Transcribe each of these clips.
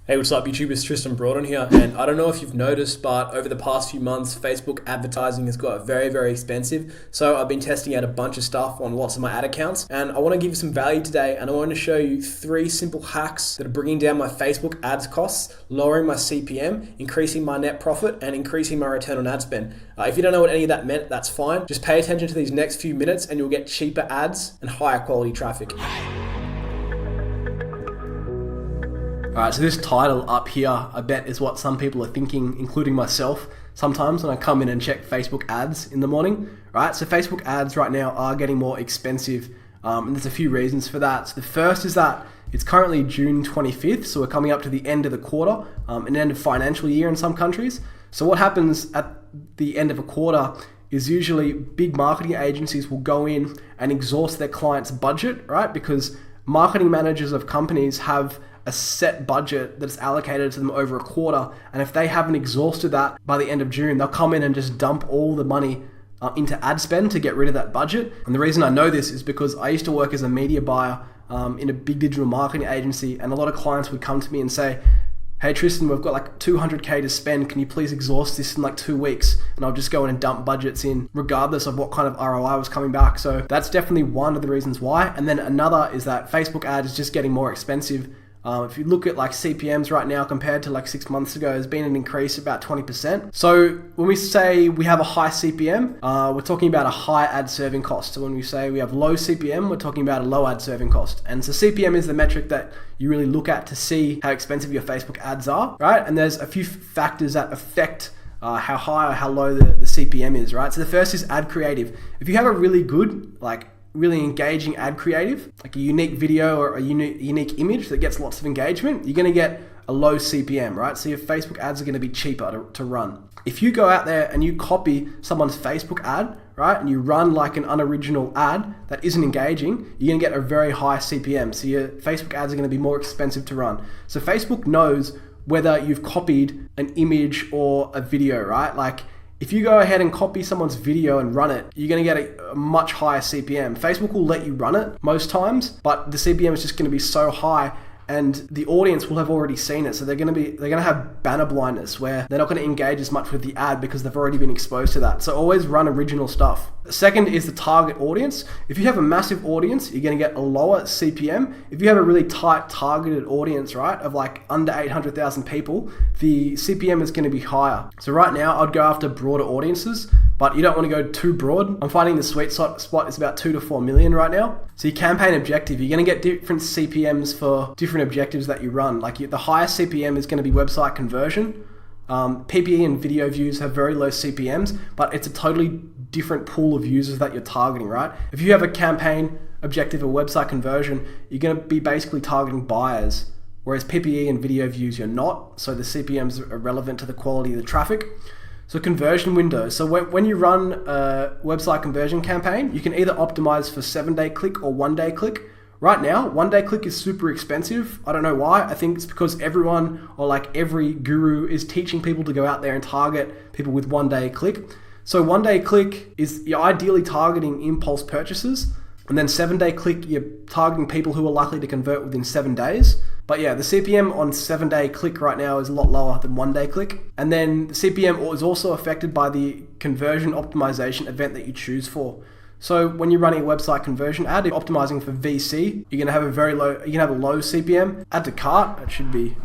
Hey, what's up YouTube? It's Tristan Broughton here, and I don't know if you've noticed, but over the past few months, Facebook advertising has got very, very expensive. So I've been testing out a bunch of stuff on lots of my ad accounts, and I want to give you some value today, and I want to show you 3 simple hacks that are bringing down my Facebook ads costs, lowering my CPM, increasing my net profit, and increasing my return on ad spend. If you don't know what any of that meant, that's fine. Just pay attention to these next few minutes and you'll get cheaper ads and higher quality traffic. Alright, so this title up here, I bet is what some people are thinking, including myself, sometimes when I come in and check Facebook ads in the morning, right? So Facebook ads right now are getting more expensive, and there's a few reasons for that. So the first is that it's currently June 25th, so we're coming up to the end of the quarter, and end of financial year in some countries. So what happens at the end of a quarter is usually big marketing agencies will go in and exhaust their clients' budget, right? Because marketing managers of companies have a set budget that's allocated to them over a quarter, and if they haven't exhausted that by the end of June, they'll come in and just dump all the money into ad spend to get rid of that budget. And the reason I know this is because I used to work as a media buyer in a big digital marketing agency, and a lot of clients would come to me and say, "Hey Tristan, we've got like 200K to spend, can you please exhaust this in like 2 weeks?" And I'll just go in and dump budgets in regardless of what kind of ROI was coming back. So that's definitely one of the reasons why. And then another is that Facebook ad is just getting more expensive. If you look at like CPMs right now compared to like 6 months ago, there's been an increase of about 20%. So when we say we have a high CPM, we're talking about a high ad serving cost. So when we say we have low CPM, we're talking about a low ad serving cost. And so CPM is the metric that you really look at to see how expensive your Facebook ads are, right? And there's a few factors that affect how high or how low the CPM is, right? So the first is ad creative. If you have a really good, really engaging ad creative, like a unique video or a unique image that gets lots of engagement, you're gonna get a low CPM, right? So your Facebook ads are gonna be cheaper to run. If you go out there and you copy someone's Facebook ad, right, and you run like an unoriginal ad that isn't engaging, you're gonna get a very high CPM. So your Facebook ads are gonna be more expensive to run. So Facebook knows whether you've copied an image or a video, right? Like, if you go ahead and copy someone's video and run it, you're gonna get a much higher CPM. Facebook will let you run it most times, but the CPM is just gonna be so high, and the audience will have already seen it. So they're gonna have banner blindness where they're not gonna engage as much with the ad because they've already been exposed to that. So always run original stuff. Second is the target audience. If you have a massive audience, you're gonna get a lower CPM. If you have a really tight targeted audience, right, of like under 800,000 people, the CPM is gonna be higher. So right now I'd go after broader audiences, but you don't want to go too broad. I'm finding the sweet spot is about 2 to 4 million right now. So your campaign objective, you're gonna get different CPMs for different objectives that you run. Like the highest CPM is gonna be website conversion. PPE and video views have very low CPMs, but it's a totally different pool of users that you're targeting, right? If you have a campaign objective or website conversion, you're gonna be basically targeting buyers, whereas PPE and video views you're not, so the CPMs are relevant to the quality of the traffic. So conversion window. So when you run a website conversion campaign, you can either optimize for 7-day click or 1-day click. Right now, 1-day click is super expensive. I don't know why. I think it's because everyone, or like every guru, is teaching people to go out there and target people with 1-day click. So 1-day click is you're ideally targeting impulse purchases, and then 7-day click, you're targeting people who are likely to convert within 7 days. But yeah, the CPM on 7-day click right now is a lot lower than 1-day click. And then the CPM is also affected by the conversion optimization event that you choose for. So when you're running a website conversion ad, you're optimizing for VC, you're gonna have a low CPM. Add to cart, it should be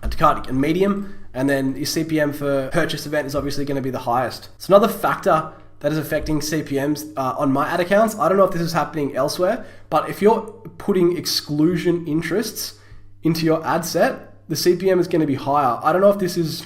add to cart and medium, and then your CPM for purchase event is obviously gonna be the highest. So another factor that is affecting CPMs on my ad accounts, I don't know if this is happening elsewhere, but if you're putting exclusion interests into your ad set, the CPM is gonna be higher. I don't know if this is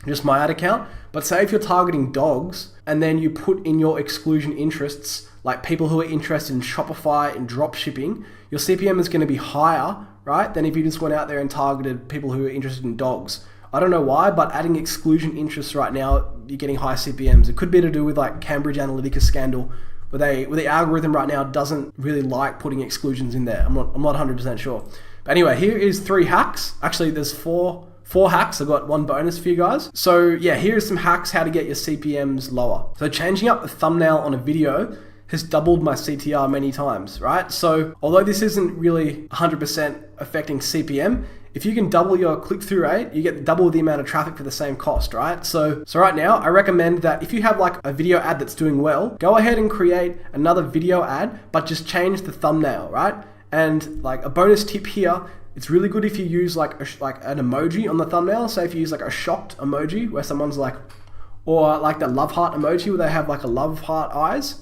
just my ad account, but say if you're targeting dogs and then you put in your exclusion interests, like people who are interested in Shopify and drop shipping, your CPM is gonna be higher, right, than if you just went out there and targeted people who are interested in dogs. I don't know why, but adding exclusion interests right now, you're getting high CPMs. It could be to do with like Cambridge Analytica scandal, where the algorithm right now doesn't really like putting exclusions in there. I'm not 100% sure. But anyway, here is 3 hacks. Actually, there's four hacks. I've got one bonus for you guys. So yeah, here's some hacks how to get your CPMs lower. So changing up the thumbnail on a video has doubled my CTR many times, right? So although this isn't really 100% affecting CPM, if you can double your click-through rate, you get double the amount of traffic for the same cost, right? So right now, I recommend that if you have like a video ad that's doing well, go ahead and create another video ad, but just change the thumbnail, right? And like a bonus tip here, it's really good if you use like an emoji on the thumbnail. So if you use like a shocked emoji where someone's like, or like the love heart emoji where they have like a love heart eyes.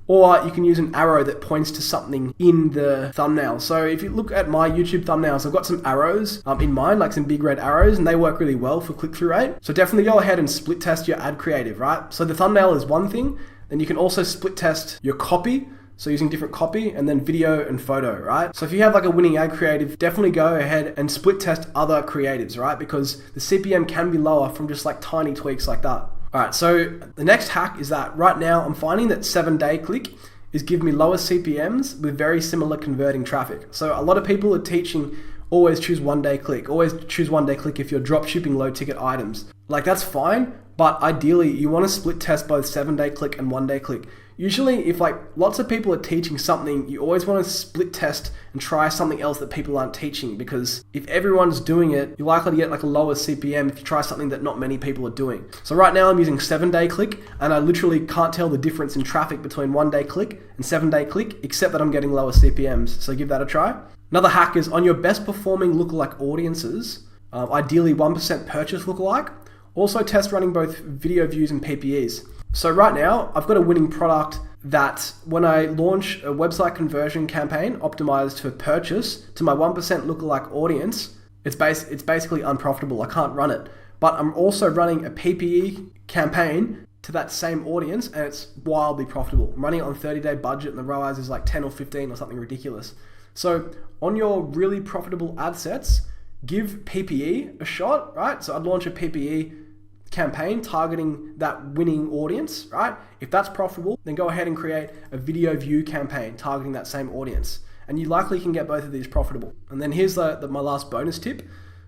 Or you can use an arrow that points to something in the thumbnail. So if you look at my YouTube thumbnails, I've got some arrows in mind, like some big red arrows, and they work really well for click-through rate. So definitely go ahead and split test your ad creative, right? So the thumbnail is one thing. Then you can also split test your copy. So using different copy and then video and photo, right? So if you have like a winning ad creative, definitely go ahead and split test other creatives, right? Because the CPM can be lower from just like tiny tweaks like that. All right, so the next hack is that right now I'm finding that 7-day click is giving me lower CPMs with very similar converting traffic. So a lot of people are teaching always choose 1-day click, always choose 1-day click if you're drop shipping low ticket items. Like that's fine, but ideally you want to split test both 7-day click and 1-day click. Usually if like lots of people are teaching something, you always want to split test and try something else that people aren't teaching, because if everyone's doing it, you're likely to get like a lower CPM if you try something that not many people are doing. So right now I'm using 7-day click and I literally can't tell the difference in traffic between 1-day click and 7-day click, except that I'm getting lower CPMs. So give that a try. Another hack is on your best performing lookalike audiences, ideally 1% purchase lookalike, also test running both video views and PPEs. So right now, I've got a winning product that when I launch a website conversion campaign optimized for purchase to my 1% lookalike audience, it's basically unprofitable. I can't run it. But I'm also running a PPE campaign to that same audience and it's wildly profitable. I'm running it on a 30-day budget and the ROAS is like 10 or 15 or something ridiculous. So on your really profitable ad sets, give PPE a shot, right? So I'd launch a PPE campaign targeting that winning audience, right? If that's profitable, then go ahead and create a video view campaign targeting that same audience. And you likely can get both of these profitable. And then here's my last bonus tip.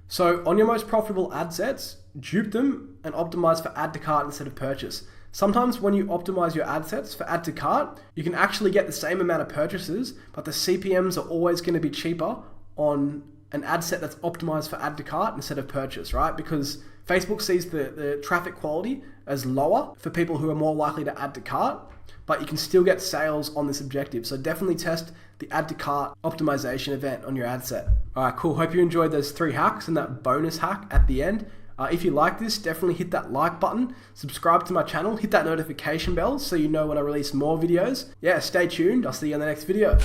So on your most profitable ad sets, dupe them and optimize for add to cart instead of purchase. Sometimes when you optimize your ad sets for add to cart, you can actually get the same amount of purchases, but the CPMs are always going to be cheaper on an ad set that's optimized for add to cart instead of purchase, right? Because Facebook sees the traffic quality as lower for people who are more likely to add to cart, but you can still get sales on this objective. So definitely test the add to cart optimization event on your ad set. All right, cool. Hope you enjoyed those 3 hacks and that bonus hack at the end. If you like this, definitely hit that like button, subscribe to my channel, hit that notification bell so you know when I release more videos. Yeah, stay tuned. I'll see you in the next video.